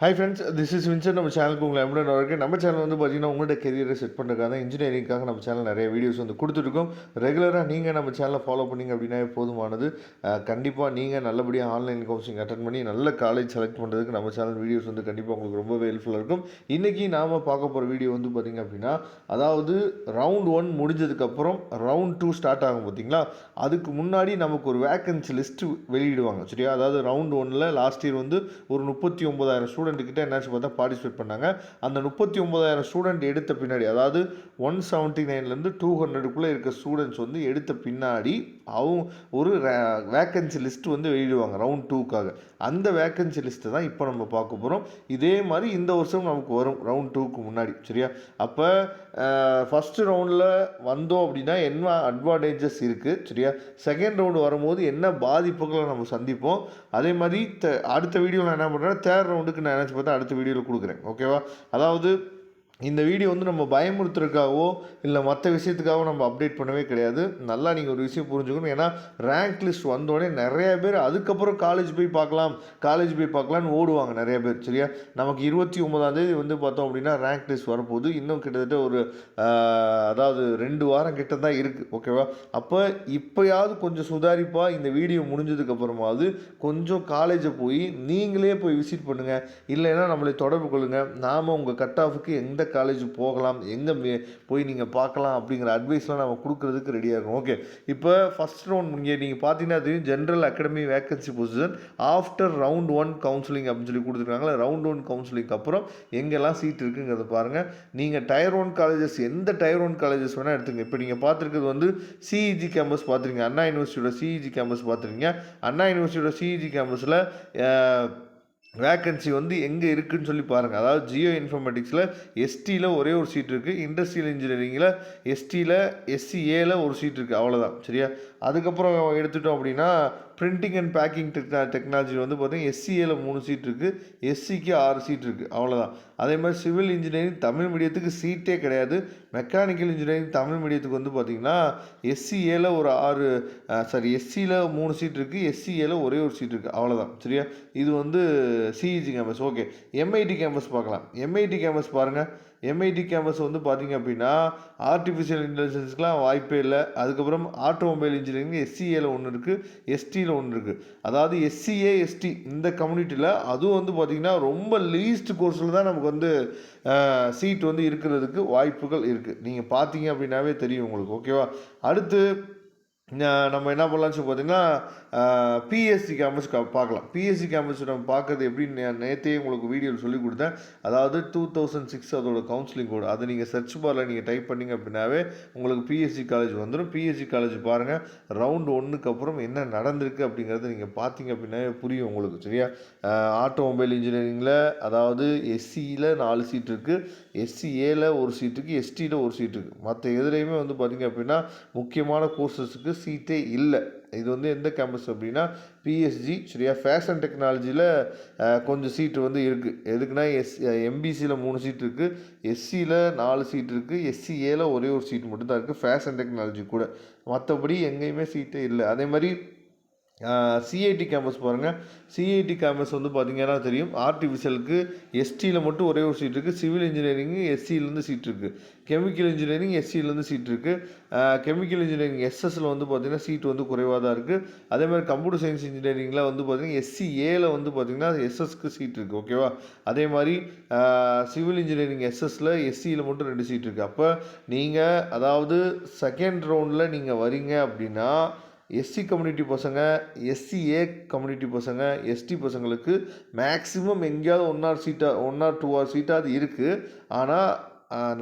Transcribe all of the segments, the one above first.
Hi friends, this is Vincent. நம்ம சேனலுக்கு உங்களை எம்புடன் வரவேற்கிறேன். நம்ம சேனல் வந்து பார்த்தீங்கன்னா, உங்களோட கெரியரை செட் பண்ணுறதுக்காக இன்ஜினியரிங்காக நம்ம சேனல் நிறைய வீடியோஸ் வந்து கொடுத்துருக்கோம். ரெகுலராக நீங்கள் நம்ம சேனலை ஃபாலோ பண்ணிங்க அப்படின்னா போதுமானது. கண்டிப்பாக நீங்கள் நல்லபடியாக ஆன்லைன் கவுன்சிலிங் அட்டன் பண்ணி நல்ல காலேஜ் செலக்ட் பண்ணுறதுக்கு நம்ம சேனல் வீடியோஸ் வந்து கண்டிப்பாக உங்களுக்கு ரொம்பவே ஹெல்ப்ஃபுல்லாக இருக்கும். இன்றைக்கி நாம் பார்க்க போகிற வீடியோ வந்து பார்த்திங்க அப்படின்னா, அதாவது ரவுண்ட் 1 முடிஞ்சதுக்கப்புறம் ரவுண்ட் 2 ஸ்டார்ட் ஆகும் பார்த்தீங்களா, அதுக்கு முன்னாடி நமக்கு ஒரு வேக்கன்சி லிஸ்ட்டு வெளியிடுவாங்க. சரியா? அதாவது ரவுண்ட் 1ல் லாஸ்ட் இயர் வந்து ஒரு 39,000 ஸ்டூடெண்ட் கிட்ட என்னாச்சு பார்த்தா பார்ட்டிசிபேட் பண்ணாங்க. அந்த 39,000 ஸ்டூடெண்ட் எடுத்த பின்னாடி, அதாவது 179லேருந்து 200க்குள்ளே இருக்க ஸ்டூடெண்ட்ஸ் வந்து எடுத்த பின்னாடி அவங்க ஒரு வேக்கன்சி லிஸ்ட் வந்து வெளியிடுவாங்க ரவுண்ட் 2க்காக. அந்த வேக்கன்சி லிஸ்ட்டு தான் இப்போ நம்ம பார்க்க போகிறோம். இதே மாதிரி இந்த வருஷம் நமக்கு வரும் ரவுண்ட் 2க்கு முன்னாடி. சரியா? அப்போ ஃபஸ்ட்டு ரவுண்டில் வந்தோம் அப்படின்னா என்ன அட்வான்டேஜஸ் இருக்குது, சரியா? செகண்ட் ரவுண்டு வரும்போது என்ன பாதிப்புகளை நம்ம சந்திப்போம். அதே மாதிரி அடுத்த வீடியோவில் நான் என்ன பண்ணுறேன், தேர்ட் ரவுண்டுக்கு நான் என்ன பார்த்தா அடுத்த வீடியோவில் கொடுக்குறேன். ஓகேவா? அதாவது இந்த வீடியோ வந்து நம்ம பயமுறுத்துறதுக்காகவோ இல்லை மற்ற விஷயத்துக்காகவோ நம்ம அப்டேட் பண்ணவே கிடையாது. நல்லா நீங்கள் ஒரு விஷயம் புரிஞ்சுக்கணும். ஏன்னா ரேங்க் லிஸ்ட் வந்தோடனே நிறைய பேர் அதுக்கப்புறம் காலேஜ் போய் பார்க்கலான்னு ஓடுவாங்க நிறைய பேர். சரியா? நமக்கு 29ஆம் தேதி வந்து பார்த்தோம் அப்படின்னா ரேங்க் லிஸ்ட் வரப்போகுது. இன்னும் கிட்டத்தட்ட ஒரு அதாவது 2 வாரம் கிட்ட தான் இருக்குது. ஓகேவா? அப்போ இப்போயாவது கொஞ்சம் சுதாரிப்பாக இந்த வீடியோ முடிஞ்சதுக்கப்புறமாவது கொஞ்சம் காலேஜை போய் நீங்களே போய் விசிட் பண்ணுங்கள். இல்லைன்னா நம்மளை தொடர்பு கொள்ளுங்கள். நாம் உங்கள் கட் ஆஃபுக்கு எந்த காலேஜ் போகலாம், எங்கே போய் நீங்கள் பார்க்கலாம் அப்படிங்கிற அட்வைஸ்லாம் நம்ம கொடுக்குறதுக்கு ரெடியாக இருக்கும். ஓகே, இப்போ ஃபஸ்ட் ரவுண்ட் இங்கே நீங்கள் பார்த்தீங்கன்னா தெரியும், general academy vacancy position after round 1 counselling அப்படின்னு சொல்லி கொடுத்துருக்காங்களா. ரவுண்ட் 1 கவுன்சிலிங்க்கு அப்புறம் எங்கெல்லாம் சீட் இருக்குங்கிறத பாருங்கள். நீங்கள் டயர் 1 காலேஜஸ், எந்த டயர் 1 காலேஜஸ் வேணால் எடுத்துங்க. இப்போ நீங்கள் பார்த்துருக்கிறது வந்து சிஇஜி கேம்பஸ் பார்த்துருங்க, அண்ணா யூனிவர்சிட்டியோட சிஇஜி கேம்பஸ் பார்த்துருங்க. அண்ணா யூனிவர்சிட்டியோட சிஇஜி கேம்பஸில் வேக்கன்சி வந்து எங்கே இருக்குதுன்னு சொல்லி பாருங்கள். அதாவது ஜியோ இன்ஃபர்மேட்டிக்ஸில் எஸ்டியில் ஒரே ஒரு சீட் இருக்குது. இண்டஸ்ட்ரியல் இன்ஜினியரிங்கில் எஸ்டியில் எஸ்சிஏல ஒரு சீட் இருக்குது. அவ்வளோதான். சரியா? அதுக்கப்புறம் எடுத்துட்டோம் அப்படின்னா பிரிண்டிங் அண்ட் பேக்கிங் டெக்னாலஜி வந்து பார்த்திங்கன்னா எஸ்சிஏல 3 சீட் இருக்குது, எஸ்சிக்கு 6 சீட் இருக்குது. அவ்வளோதான். அதே மாதிரி சிவில் இன்ஜினியரிங் தமிழ் மீடியத்துக்கு சீட்டே கிடையாது. மெக்கானிக்கல் இன்ஜினியரிங் தமிழ் மீடியத்துக்கு வந்து பார்த்திங்கன்னா எஸ்சிஏல ஒரு 6 எஸ்சியில் 3 சீட் இருக்குது, எஸ்சிஏல ஒரே ஒரு சீட் இருக்குது. அவ்வளோதான். சரியா? இது வந்து CEG campus. Okay, MIT campus பார்க்கலாம். எம்ஐடி கேம்பஸ் பாருங்கள். எம்ஐடி கேம்பஸ் வந்து பார்த்திங்க அப்படின்னா ஆர்டிஃபிஷியல் இன்டெலிஜென்ஸ்க்குலாம் வாய்ப்பே இல்லை. அதுக்கப்புறம் ஆட்டோமொபைல் இன்ஜினியரிங் எஸ்சிஏல ஒன்று இருக்குது, எஸ்டியில் ஒன்று இருக்குது. அதாவது எஸ்சிஏ எஸ்டி இந்த கம்யூனிட்டியில் அதுவும் வந்து பார்த்திங்கன்னா ரொம்ப லீஸ்ட் கோர்ஸில் தான் நமக்கு வந்து சீட் வந்து இருக்கிறதுக்கு வாய்ப்புகள் இருக்குது. நீங்கள் பார்த்தீங்க அப்படின்னாவே தெரியும் உங்களுக்கு. ஓகேவா? அடுத்து நம்ம என்ன பண்ணலாம்னு சொல்லி பார்த்தீங்கன்னா பிஎஸ்சி கேம்பஸ் பார்க்கலாம். பிஎஸ்சி கேம்பஸ் நம்ம பார்க்குறது எப்படின்னு நேற்றே உங்களுக்கு வீடியோவில் சொல்லி கொடுத்தேன். அதாவது 2006 அதோட கவுன்சிலிங் கோடு, அதை நீங்கள் சர்ச் பாரில் நீங்கள் டைப் பண்ணிங்க அப்படின்னாவே உங்களுக்கு பிஎஸ்சி காலேஜ் வந்துடும். பிஎஸ்சி காலேஜ் பாருங்கள். ரவுண்ட் 1க்கு அப்புறம் என்ன நடந்திருக்கு அப்படிங்கிறத நீங்கள் பார்த்தீங்க அப்படின்னாவே புரியும் உங்களுக்கு. சரியா? ஆட்டோமொபைல் இன்ஜினியரிங்கில் அதாவது எஸ்சியில் 4 சீட் இருக்குது, எஸ்சிஏல ஒரு சீட் இருக்குது, எஸ்டியில் ஒரு சீட் இருக்குது. மற்ற எதுலேயுமே வந்து பார்த்திங்க அப்படின்னா முக்கியமான கோர்சஸுக்கு சீட்டே இல்லை. இது வந்து எந்த கேம்பஸ் அப்படின்னா பிஎஸ்ஜி. சரியா? ஃபேஷன் டெக்னாலஜியில் கொஞ்சம் சீட்டு வந்து இருக்குது. எதுக்குன்னா எம்பிசியில் 3 சீட் இருக்குது, எஸ்சியில் 4 சீட் இருக்குது, எஸ்சிஏல ஒரே ஒரு சீட் மட்டும்தான் இருக்குது ஃபேஷன் டெக்னாலஜி கூட. மற்றபடி எங்கேயுமே சீட்டே இல்லை. அதே மாதிரி சிஐடி கேம்பஸ் பாருங்கள். சிஐடி கேம்பஸ் வந்து பார்த்திங்கன்னா தெரியும், ஆர்டிஃபிஷியலுக்கு எஸ்டியில் மட்டும் ஒரே ஒரு சீட் இருக்குது, சிவில் இன்ஜினியரிங்கு எஸ்சியிலேருந்து சீட் இருக்குது, கெமிக்கல் இன்ஜினியரிங் எஸ்சியிலேருந்து சீட் இருக்குது. கெமிக்கல் இன்ஜினியரிங் எஸ்எஸ்சில் வந்து பார்த்திங்கன்னா சீட் வந்து குறைவாக தான் இருக்குது. அதே மாதிரி கம்ப்யூட்டர் சயின்ஸ் இன்ஜினியரிங்கில் வந்து பார்த்திங்கன்னா எஸ்சிஏல வந்து பார்த்திங்கன்னா எஸ்எஸ்க்கு சீட் இருக்குது. ஓகேவா? அதே மாதிரி சிவில் இன்ஜினியரிங் எஸ்எஸ்சில் எஸ்சியில் மட்டும் 2 சீட் இருக்குது. அப்போ நீங்கள் அதாவது செகண்ட் ரவுண்டில் நீங்கள் வரீங்க அப்படின்னா எஸ்சி கம்யூனிட்டி பசங்க, எஸ்சிஏ கம்யூனிட்டி பசங்க, எஸ்டி பசங்களுக்கு மேக்ஸிமம் எங்கேயாவது 1 ஆர் 2 சீட்டாவது இருக்குது. ஆனால்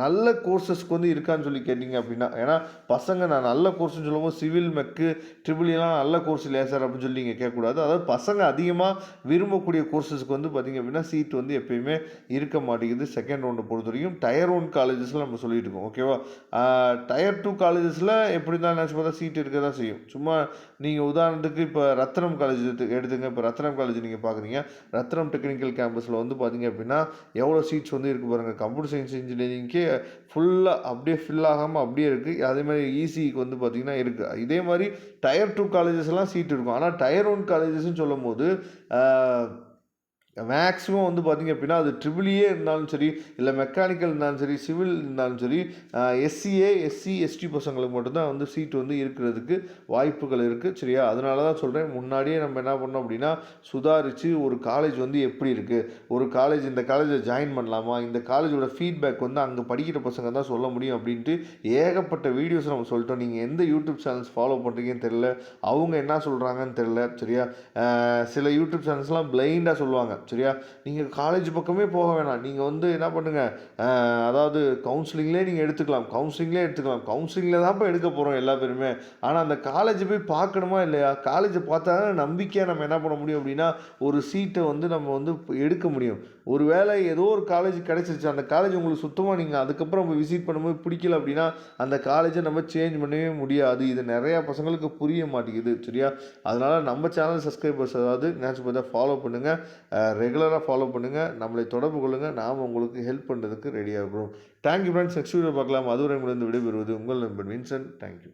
நல்ல கோர்சஸ்க்கு வந்து இருக்கான்னு சொல்லி கேட்டிங்க அப்படின்னா, ஏன்னா பசங்க நான் நல்ல கோர்ஸ்னு சொல்லும்போது சிவில் மெக்கு ட்ரிபிள்லாம் நல்ல கோர்ஸ் இல்லையா சார் அப்படின்னு சொல்லி நீங்கள் கேட்கக்கூடாது. அதாவது பசங்க அதிகமாக விரும்பக்கூடிய கோர்சஸ்க்கு வந்து பார்த்திங்க அப்படின்னா சீட் வந்து எப்பயுமே இருக்க மாட்டேங்குது செகண்ட் ரவுண்டை பொறுத்த வரைக்கும். டயர் 1 காலேஜஸில் நம்ம சொல்லிட்டு இருக்கோம். ஓகேவா? டயர் 2 காலேஜஸில் எப்படி தான் நினச்சி பார்த்தா சீட் இருக்க தான் செய்யும். சும்மா நீங்கள் உதாரணத்துக்கு இப்போ ரத்னம் காலேஜ் எடுத்துங்க. இப்போ ரத்னம் காலேஜ் நீங்கள் பார்க்குறீங்க, ரத்னம் டெக்னிக்கல் கேம்பஸில் வந்து பார்த்திங்க அப்படின்னா எவ்வளோ சீட்ஸ் வந்து இருக்குது பாருங்கள். கம்ப்யூட்டர் சயின்ஸ் இன்ஜினியரிங்க்கே ஃபுல்லாக அப்படியே ஃபில் ஆகாமல் அப்படியே இருக்குது. அதேமாதிரி இசிக்கு வந்து பார்த்திங்கன்னா இருக்குது. இதே மாதிரி டயர் 2 காலேஜஸ்லாம் சீட் இருக்கும். ஆனால் டயர் 1 காலேஜஸ்ன்னு சொல்லும் போது மேக்ஸிமம் வந்து பார்த்திங்க அப்படின்னா அது ட்ரிபிள்இயே இருந்தாலும் சரி, இல்லை மெக்கானிக்கல் இருந்தாலும் சரி, சிவில் இருந்தாலும் சரி, எஸ்சிஏ, எஸ்சி, எஸ்டி பசங்களுக்கு மட்டும்தான் வந்து சீட் வந்து இருக்கிறதுக்கு வாய்ப்புகள் இருக்குது. சரியா? அதனால தான் சொல்கிறேன், முன்னாடியே நம்ம என்ன பண்ணோம் அப்படின்னா சுதாரித்து ஒரு காலேஜ் வந்து எப்படி இருக்குது, ஒரு காலேஜ் இந்த காலேஜில் ஜாயின் பண்ணலாமா, இந்த காலேஜோட ஃபீட்பேக் வந்து அங்கே படிக்கிற பசங்க தான் சொல்ல முடியும் அப்படின்ட்டு ஏகப்பட்ட வீடியோஸ் நம்ம சொல்லிட்டோம். நீங்கள் எந்த யூடியூப் சேனல்ஸ் ஃபாலோ பண்ணுறீங்கன்னு தெரில, அவங்க என்ன சொல்கிறாங்கன்னு தெரில. சரியா? சில யூடியூப் சேனல்ஸ்லாம் பிளைண்டாக சொல்லுவாங்க. சரியா? நீங்கள் காலேஜ் பக்கமே போக வேணாம், நீங்கள் வந்து என்ன பண்ணுங்கள், அதாவது கவுன்சிலிங்லேயே நீங்கள் எடுத்துக்கலாம், கவுன்சிலிங்கில் தான்ப்பா எடுக்க போகிறோம் எல்லா பேருமே. ஆனால் அந்த காலேஜை போய் பார்க்கணுமா இல்லையா? காலேஜை பார்த்தா தான் நம்பிக்கையாக நம்ம என்ன பண்ண முடியும் அப்படின்னா ஒரு சீட்டை வந்து நம்ம வந்து எடுக்க முடியும். ஒரு வேளை ஏதோ ஒரு காலேஜ் கிடச்சிருச்சு, அந்த காலேஜ் உங்களுக்கு சுத்தமாக நீங்கள் அதுக்கப்புறம் விசிட் பண்ணும்போது பிடிக்கல அப்படின்னா அந்த காலேஜை நம்ம சேஞ்ச் பண்ணவே முடியாது. இது நிறையா பசங்களுக்கு புரிய மாட்டேங்குது. சரியா? அதனால் நம்ம சேனல் சப்ஸ்கிரைபர்ஸ் அதாவது நேச்சுரல் ஃபாலோ பண்ணுங்கள், ரெகுலராக ஃபாலோ பண்ணுங்கள், நம்மளை தொடர்பு கொள்ளுங்கள். நாம் உங்களுக்கு ஹெல்ப் பண்ணுறதுக்கு ரெடியாக இருக்கிறோம். Thank you friends. நெக்ஸ்ட் வீடியோ பார்க்கலாம். அதுவரை உங்களிடம் விடைபெறுவது உங்கள் நண்பன் வின்சென்ட். தேங்க்யூ.